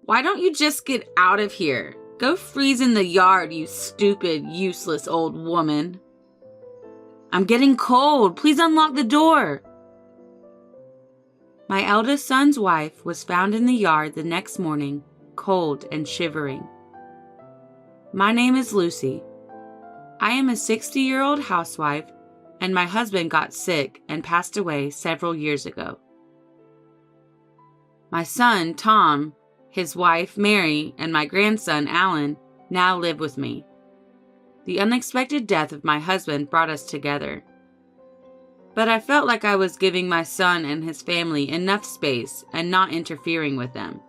Why don't you just get out of here? Go freeze in the yard, you stupid, useless old woman. I'm getting cold. Please unlock the door. My eldest son's wife was found in the yard the next morning, cold and shivering. My name is Lucy. I am a 60-year-old housewife, and my husband got sick and passed away several years ago. My son, Tom, his wife, Mary, and my grandson, Alan, now live with me. The unexpected death of my husband brought us together. But I felt like I was giving my son and his family enough space and not interfering with them.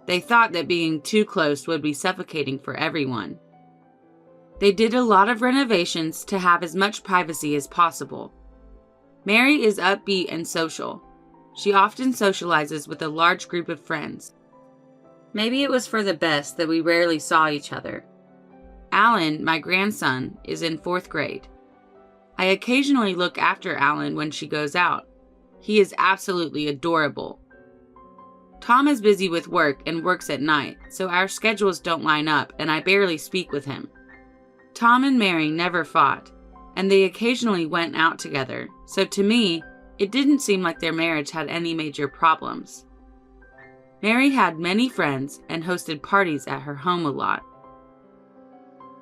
They thought that being too close would be suffocating for everyone. They did a lot of renovations to have as much privacy as possible. Mary is upbeat and social. She often socializes with a large group of friends. Maybe it was for the best that we rarely saw each other. Alan, my grandson, is in 4th grade. I occasionally look after Alan when she goes out. He is absolutely adorable. Tom is busy with work and works at night, so our schedules don't line up and I barely speak with him. Tom and Mary never fought, and they occasionally went out together, so to me, it didn't seem like their marriage had any major problems. Mary had many friends and hosted parties at her home a lot.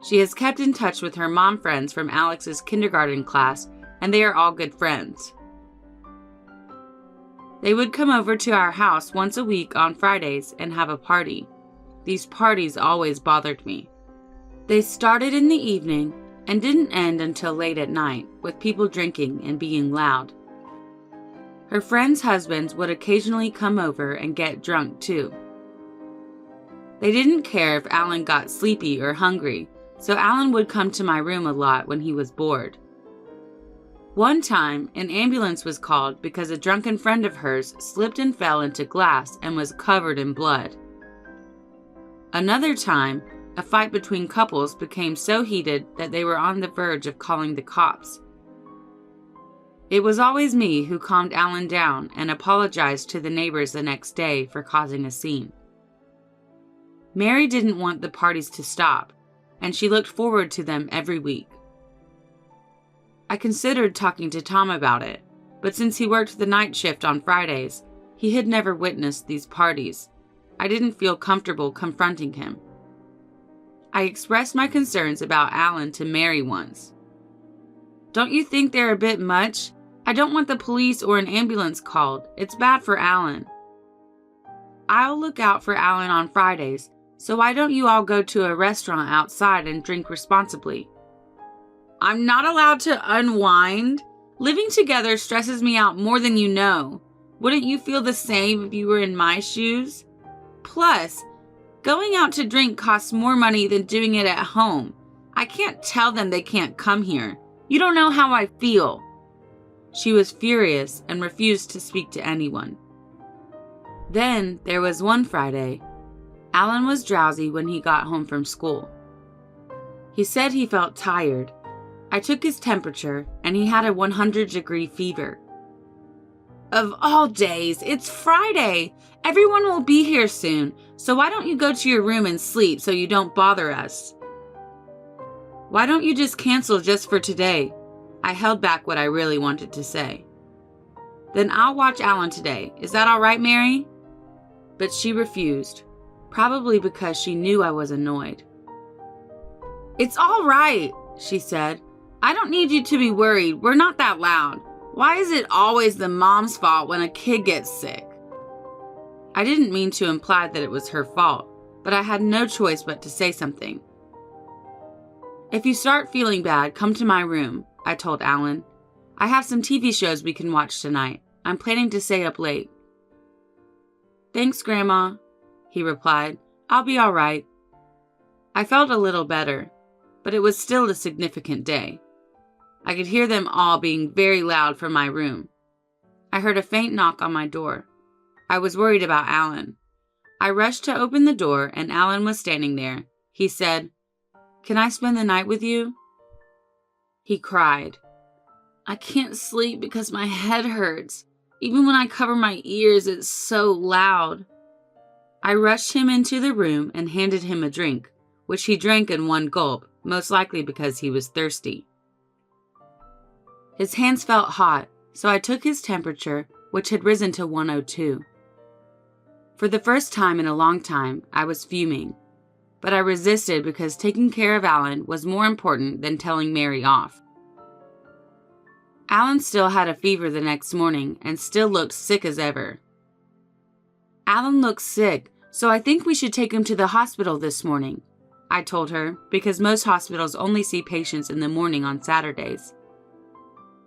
She has kept in touch with her mom friends from Alex's kindergarten class, and they are all good friends. They would come over to our house once a week on Fridays and have a party. These parties always bothered me. They started in the evening and didn't end until late at night, with people drinking and being loud. Her friends' husbands would occasionally come over and get drunk too. They didn't care if Alan got sleepy or hungry, so Alan would come to my room a lot when he was bored. One time, an ambulance was called because a drunken friend of hers slipped and fell into glass and was covered in blood. Another time, a fight between couples became so heated that they were on the verge of calling the cops. It was always me who calmed Alan down and apologized to the neighbors the next day for causing a scene. Mary didn't want the parties to stop, and she looked forward to them every week. I considered talking to Tom about it, but since he worked the night shift on Fridays, he had never witnessed these parties. I didn't feel comfortable confronting him. I expressed my concerns about Alan to Mary once. "Don't you think they're a bit much? I don't want the police or an ambulance called. It's bad for Alan." "I'll look out for Alan on Fridays, so why don't you all go to a restaurant outside and drink responsibly?" "I'm not allowed to unwind? Living together stresses me out more than you know. Wouldn't you feel the same if you were in my shoes? Plus, going out to drink costs more money than doing it at home. I can't tell them they can't come here. You don't know how I feel." She was furious and refused to speak to anyone. Then there was one Friday. Alan was drowsy when he got home from school. He said he felt tired. I took his temperature, and he had a 100-degree fever. "Of all days, it's Friday. Everyone will be here soon, so why don't you go to your room and sleep so you don't bother us?" "Why don't you just cancel just for today?" I held back what I really wanted to say. "Then I'll watch Alan today. Is that all right, Mary?" But she refused, probably because she knew I was annoyed. "It's all right," she said. "I don't need you to be worried. We're not that loud. Why is it always the mom's fault when a kid gets sick?" I didn't mean to imply that it was her fault, but I had no choice but to say something. "If you start feeling bad, come to my room," I told Alan. "I have some TV shows we can watch tonight. I'm planning to stay up late." "Thanks, Grandma," he replied. "I'll be all right." I felt a little better, but it was still a significant day. I could hear them all being very loud from my room. I heard a faint knock on my door. I was worried about Alan. I rushed to open the door, and Alan was standing there. He said, "Can I spend the night with you?" He cried, "I can't sleep because my head hurts. Even when I cover my ears, it's so loud." I rushed him into the room and handed him a drink, which he drank in one gulp, most likely because he was thirsty. His hands felt hot, so I took his temperature, which had risen to 102. For the first time in a long time, I was fuming, but I resisted because taking care of Alan was more important than telling Mary off. Alan still had a fever the next morning and still looked sick as ever. Alan looks sick, so I think we should take him to the hospital this morning, I told her, because most hospitals only see patients in the morning on Saturdays.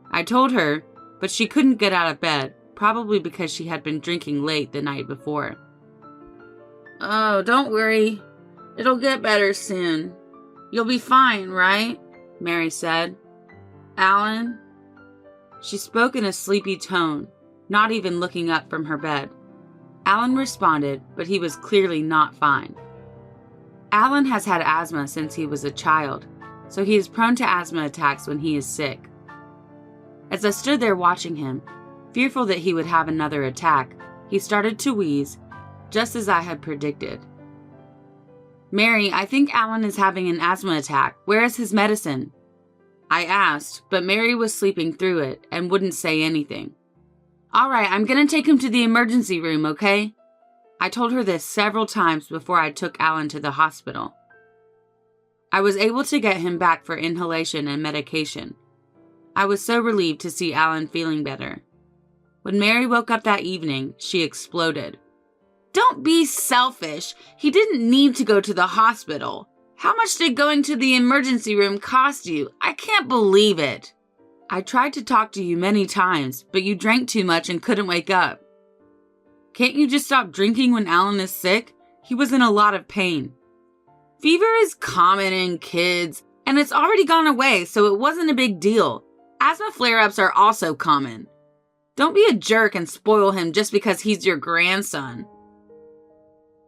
I told her, but she couldn't get out of bed, probably because she had been drinking late the night before. "Oh, don't worry. It'll get better soon. You'll be fine, right?" Mary said. "Alan?" She spoke in a sleepy tone, not even looking up from her bed. Alan responded, but he was clearly not fine. Alan has had asthma since he was a child, so he is prone to asthma attacks when he is sick. As I stood there watching him, fearful that he would have another attack, he started to wheeze, just as I had predicted. "Mary, I think Alan is having an asthma attack. Where is his medicine?" I asked, but Mary was sleeping through it and wouldn't say anything. "All right, I'm going to take him to the emergency room, okay?" I told her this several times before I took Alan to the hospital. I was able to get him back for inhalation and medication. I was so relieved to see Alan feeling better. When Mary woke up that evening, she exploded. "Don't be selfish. He didn't need to go to the hospital. How much did going to the emergency room cost you? I can't believe it. I tried to talk to you many times, but you drank too much and couldn't wake up. Can't you just stop drinking when Alan is sick? He was in a lot of pain." "Fever is common in kids, and it's already gone away, so it wasn't a big deal. Asthma flare-ups are also common. Don't be a jerk and spoil him just because he's your grandson."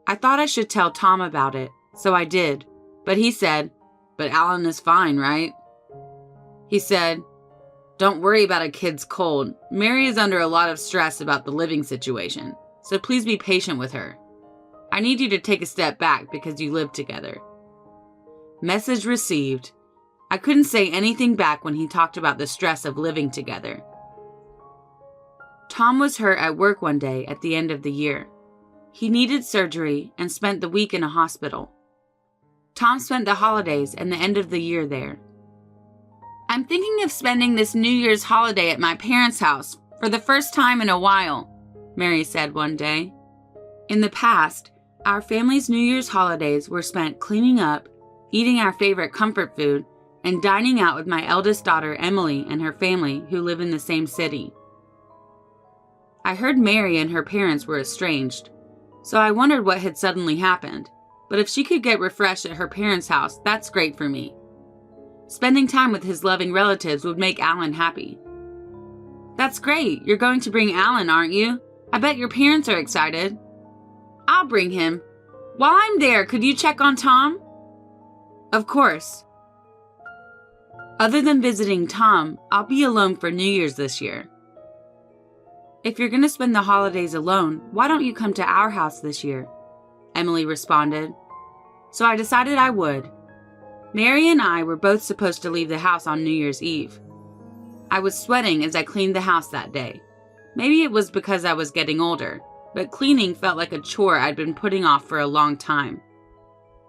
I thought I should tell Tom about it, so I did, but he said, "But Alan is fine, right?" He said, "Don't worry about a kid's cold. Mary is under a lot of stress about the living situation, so please be patient with her. I need you to take a step back because you live together." Message received. I couldn't say anything back when he talked about the stress of living together. Tom was hurt at work one day at the end of the year. He needed surgery and spent the week in a hospital. Tom spent the holidays and the end of the year there. "I'm thinking of spending this New Year's holiday at my parents' house for the first time in a while," Mary said one day. In the past, our family's New Year's holidays were spent cleaning up, eating our favorite comfort food, and dining out with my eldest daughter Emily and her family who live in the same city. I heard Mary and her parents were estranged, so I wondered what had suddenly happened, but if she could get refreshed at her parents' house, that's great for me. Spending time with his loving relatives would make Alan happy. "That's great. You're going to bring Alan, aren't you? I bet your parents are excited." "I'll bring him. While I'm there, could you check on Tom?" "Of course." Other than visiting Tom, I'll be alone for New Year's this year. "If you're going to spend the holidays alone, why don't you come to our house this year?" Emily responded. So I decided I would. Mary and I were both supposed to leave the house on New Year's Eve. I was sweating as I cleaned the house that day. Maybe it was because I was getting older, but cleaning felt like a chore I'd been putting off for a long time.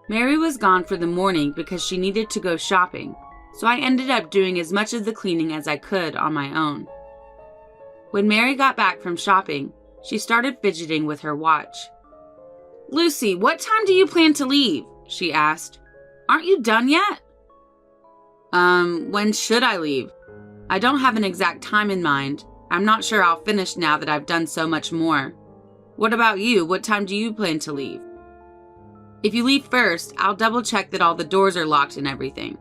Mary was gone for the morning because she needed to go shopping, so I ended up doing as much of the cleaning as I could on my own. When Mary got back from shopping, she started fidgeting with her watch. "Lucy, what time do you plan to leave?" she asked. "Aren't you done yet?" When should I leave? I don't have an exact time in mind. I'm not sure I'll finish now that I've done so much more. What about you? What time do you plan to leave?" "If you leave first, I'll double check that all the doors are locked and everything."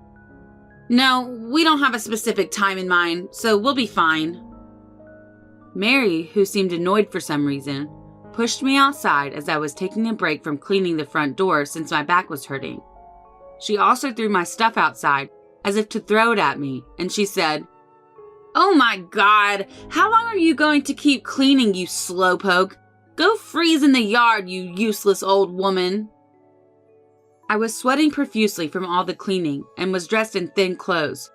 "No, we don't have a specific time in mind, so we'll be fine." Mary, who seemed annoyed for some reason, pushed me outside as I was taking a break from cleaning the front door since my back was hurting. She also threw my stuff outside as if to throw it at me, and she said, "Oh my God, how long are you going to keep cleaning, you slowpoke? Go freeze in the yard, you useless old woman. I was sweating profusely from all the cleaning and was dressed in thin clothes.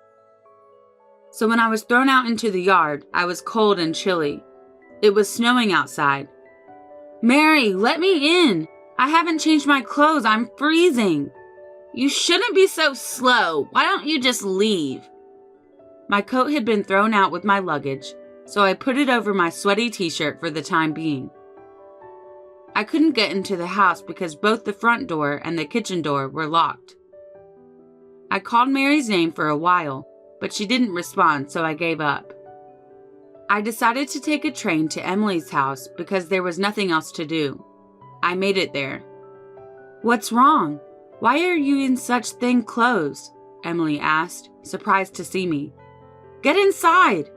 So when I was thrown out into the yard, I was cold and chilly. It was snowing outside. Mary, let me in. I haven't changed my clothes. I'm freezing. You shouldn't be so slow. Why don't you just leave? My coat had been thrown out with my luggage, so I put it over my sweaty t-shirt for the time being. I couldn't get into the house because both the front door and the kitchen door were locked. I called Mary's name for a while, but she didn't respond, so I gave up. I decided to take a train to Emily's house because there was nothing else to do. I made it there. What's wrong? Why are you in such thin clothes? Emily asked, surprised to see me. Get inside.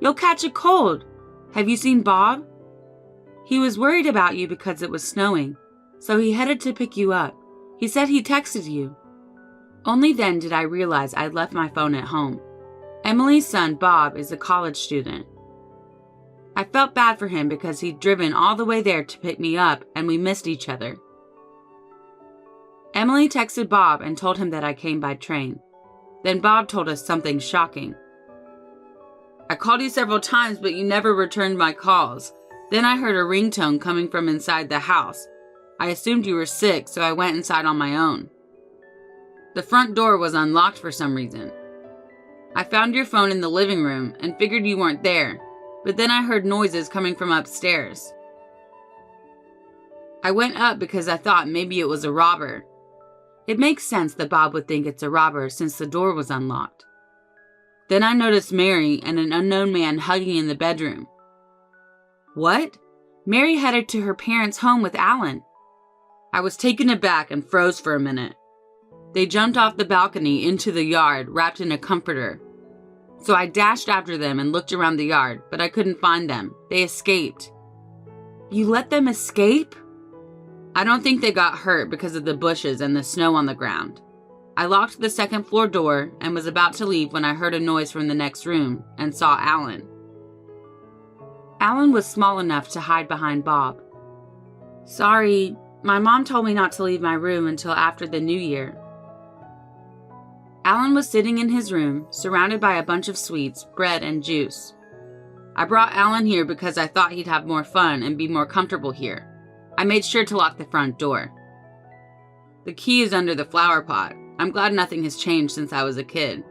You'll catch a cold. Have you seen Bob? He was worried about you because it was snowing, so he headed to pick you up. He said he texted you. Only then did I realize I'd left my phone at home. Emily's son, Bob, is a college student. I felt bad for him because he'd driven all the way there to pick me up and we missed each other. Emily texted Bob and told him that I came by train. Then Bob told us something shocking. I called you several times, but you never returned my calls. Then I heard a ringtone coming from inside the house. I assumed you were sick, so I went inside on my own. The front door was unlocked for some reason. I found your phone in the living room and figured you weren't there, but then I heard noises coming from upstairs. I went up because I thought maybe it was a robber. It makes sense that Bob would think it's a robber since the door was unlocked. Then I noticed Mary and an unknown man hugging in the bedroom. What? Mary headed to her parents' home with Alan. I was taken aback and froze for a minute. They jumped off the balcony into the yard, wrapped in a comforter. So I dashed after them and looked around the yard, but I couldn't find them. They escaped. You let them escape? I don't think they got hurt because of the bushes and the snow on the ground. I locked the second floor door and was about to leave when I heard a noise from the next room and saw Alan. Alan was small enough to hide behind Bob. Sorry, my mom told me not to leave my room until after the new year. Alan was sitting in his room, surrounded by a bunch of sweets, bread, and juice. I brought Alan here because I thought he'd have more fun and be more comfortable here. I made sure to lock the front door. The key is under the flower pot. I'm glad nothing has changed since I was a kid.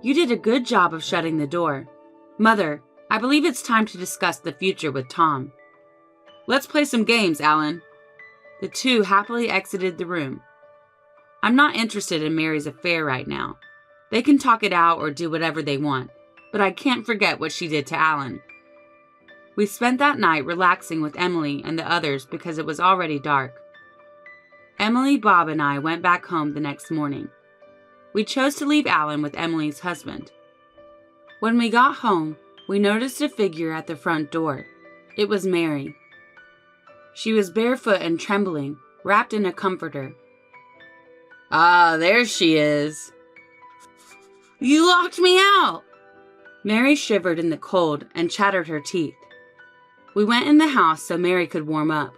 You did a good job of shutting the door. Mother, I believe it's time to discuss the future with Tom. Let's play some games, Alan. The two happily exited the room. I'm not interested in Mary's affair right now. They can talk it out or do whatever they want, but I can't forget what she did to Alan. We spent that night relaxing with Emily and the others because it was already dark. Emily, Bob, and I went back home the next morning. We chose to leave Alan with Emily's husband. When we got home, we noticed a figure at the front door. It was Mary. She was barefoot and trembling, wrapped in a comforter. Ah, there she is. You locked me out! Mary shivered in the cold and chattered her teeth. We went in the house so Mary could warm up.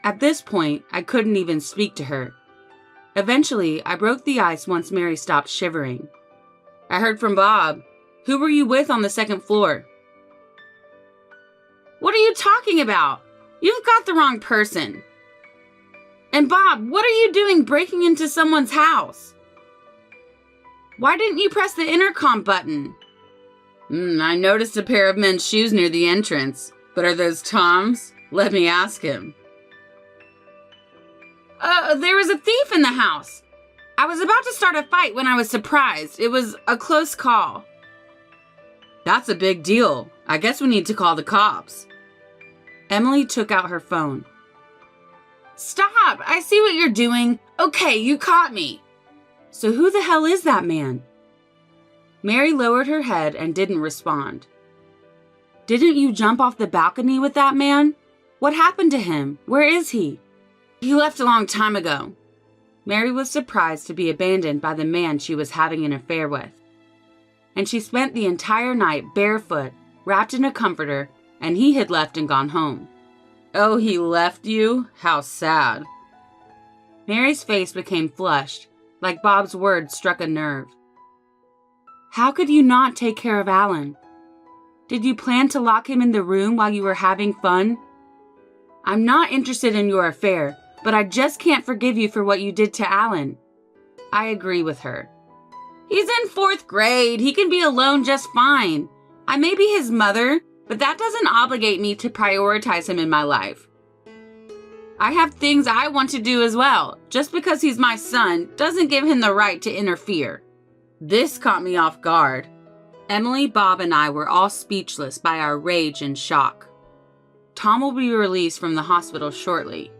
At this point, I couldn't even speak to her. Eventually, I broke the ice once Mary stopped shivering. I heard from Bob. Who were you with on the second floor? What are you talking about? You've got the wrong person. And Bob, what are you doing breaking into someone's house? Why didn't you press the intercom button? I noticed a pair of men's shoes near the entrance. But are those Tom's? Let me ask him. There was a thief in the house. I was about to start a fight when I was surprised. It was a close call. That's a big deal. I guess we need to call the cops. Emily took out her phone. Stop! I see what you're doing. Okay, you caught me. So who the hell is that man? Mary lowered her head and didn't respond. Didn't you jump off the balcony with that man? What happened to him? Where is he? He left a long time ago. Mary was surprised to be abandoned by the man she was having an affair with. And she spent the entire night barefoot, wrapped in a comforter, and he had left and gone home. Oh, he left you? How sad. Mary's face became flushed, like Bob's words struck a nerve. How could you not take care of Alan? Did you plan to lock him in the room while you were having fun? I'm not interested in your affair, but I just can't forgive you for what you did to Alan. I agree with her. He's in 4th grade. He can be alone just fine. I may be his mother, but that doesn't obligate me to prioritize him in my life. I have things I want to do as well. Just because he's my son doesn't give him the right to interfere. This caught me off guard. Emily, Bob, and I were all speechless by our rage and shock. Tom will be released from the hospital shortly.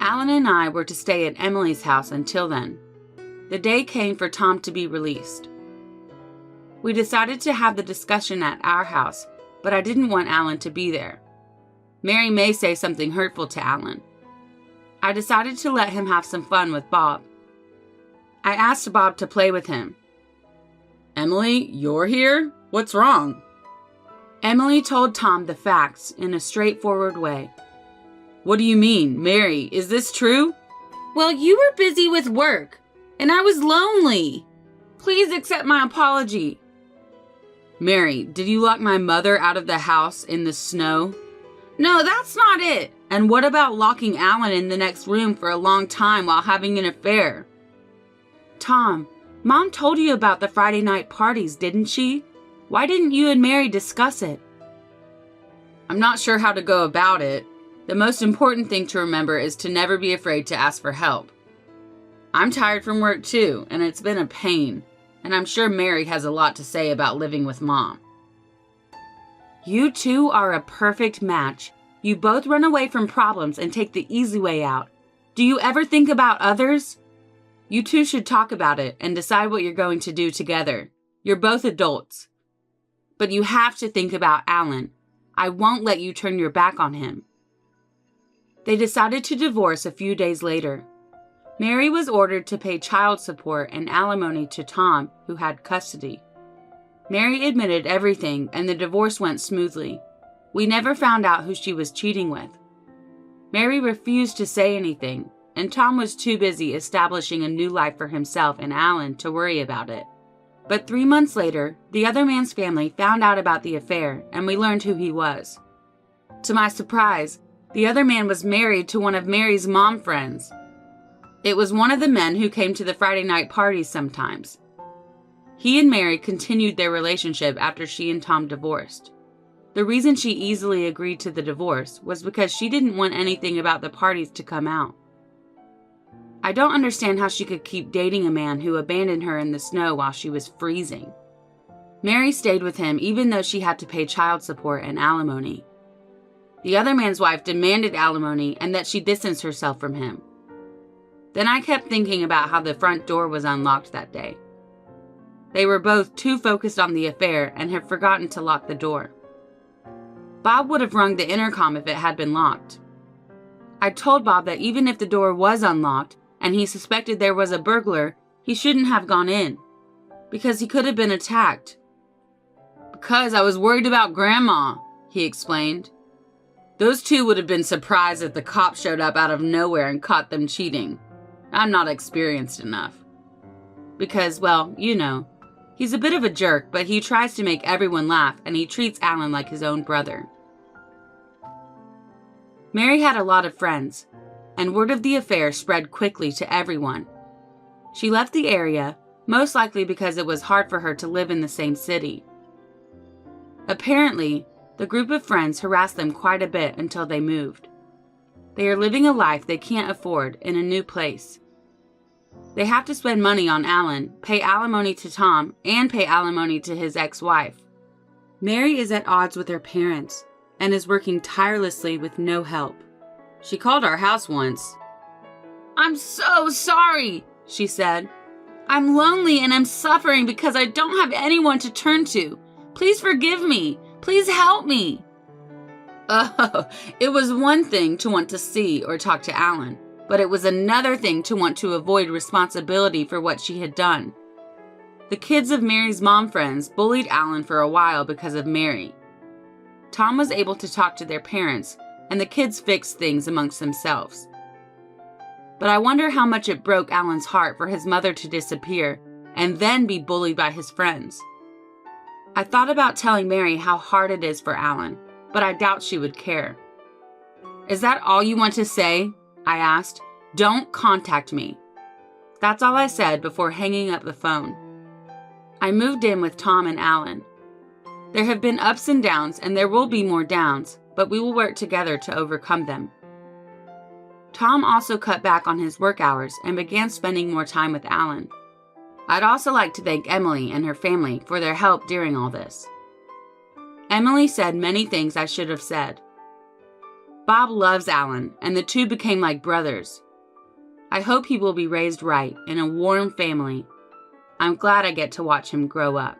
Alan and I were to stay at Emily's house until then. The day came for Tom to be released. We decided to have the discussion at our house, but I didn't want Alan to be there. Mary may say something hurtful to Alan. I decided to let him have some fun with Bob. I asked Bob to play with him. Emily, you're here? What's wrong? Emily told Tom the facts in a straightforward way. What do you mean, Mary? Is this true? Well, you were busy with work, and I was lonely. Please accept my apology. Mary, did you lock my mother out of the house in the snow? No, that's not it. And what about locking Alan in the next room for a long time while having an affair? Tom, Mom told you about the Friday night parties, didn't she? Why didn't you and Mary discuss it? I'm not sure how to go about it. The most important thing to remember is to never be afraid to ask for help. I'm tired from work too, and it's been a pain. And I'm sure Mary has a lot to say about living with Mom. You two are a perfect match. You both run away from problems and take the easy way out. Do you ever think about others? You two should talk about it and decide what you're going to do together. You're both adults. But you have to think about Alan. I won't let you turn your back on him. They decided to divorce a few days later. Mary was ordered to pay child support and alimony to Tom, who had custody. Mary admitted everything, and the divorce went smoothly. We never found out who she was cheating with. Mary refused to say anything, and Tom was too busy establishing a new life for himself and Alan to worry about it. But 3 months later, the other man's family found out about the affair, and we learned who he was. To my surprise, the other man was married to one of Mary's mom friends. It was one of the men who came to the Friday night parties sometimes. He and Mary continued their relationship after she and Tom divorced. The reason she easily agreed to the divorce was because she didn't want anything about the parties to come out. I don't understand how she could keep dating a man who abandoned her in the snow while she was freezing. Mary stayed with him even though she had to pay child support and alimony. The other man's wife demanded alimony and that she distance herself from him. Then I kept thinking about how the front door was unlocked that day. They were both too focused on the affair and had forgotten to lock the door. Bob would have rung the intercom if it had been locked. I told Bob that even if the door was unlocked and he suspected there was a burglar, he shouldn't have gone in, because he could have been attacked. Because I was worried about Grandma, he explained. Those two would have been surprised if the cops showed up out of nowhere and caught them cheating. I'm not experienced enough. Because, well, you know, he's a bit of a jerk, but he tries to make everyone laugh, and he treats Alan like his own brother. Mary had a lot of friends, and word of the affair spread quickly to everyone. She left the area, most likely because it was hard for her to live in the same city. Apparently, the group of friends harassed them quite a bit until they moved. They are living a life they can't afford in a new place. They have to spend money on Alan, pay alimony to Tom, and pay alimony to his ex-wife. Mary is at odds with her parents and is working tirelessly with no help. She called our house once. I'm so sorry, she said. I'm lonely and I'm suffering because I don't have anyone to turn to. Please forgive me. Please help me. Oh, it was one thing to want to see or talk to Alan, but it was another thing to want to avoid responsibility for what she had done. The kids of Mary's mom friends bullied Alan for a while because of Mary. Tom was able to talk to their parents, and the kids fixed things amongst themselves. But I wonder how much it broke Alan's heart for his mother to disappear and then be bullied by his friends. I thought about telling Mary how hard it is for Alan, but I doubt she would care. "Is that all you want to say?" I asked. "Don't contact me." That's all I said before hanging up the phone. I moved in with Tom and Alan. There have been ups and downs, and there will be more downs, but we will work together to overcome them. Tom also cut back on his work hours and began spending more time with Alan. I'd also like to thank Emily and her family for their help during all this. Emily said many things I should have said. Bob loves Alan, and the two became like brothers. I hope he will be raised right in a warm family. I'm glad I get to watch him grow up.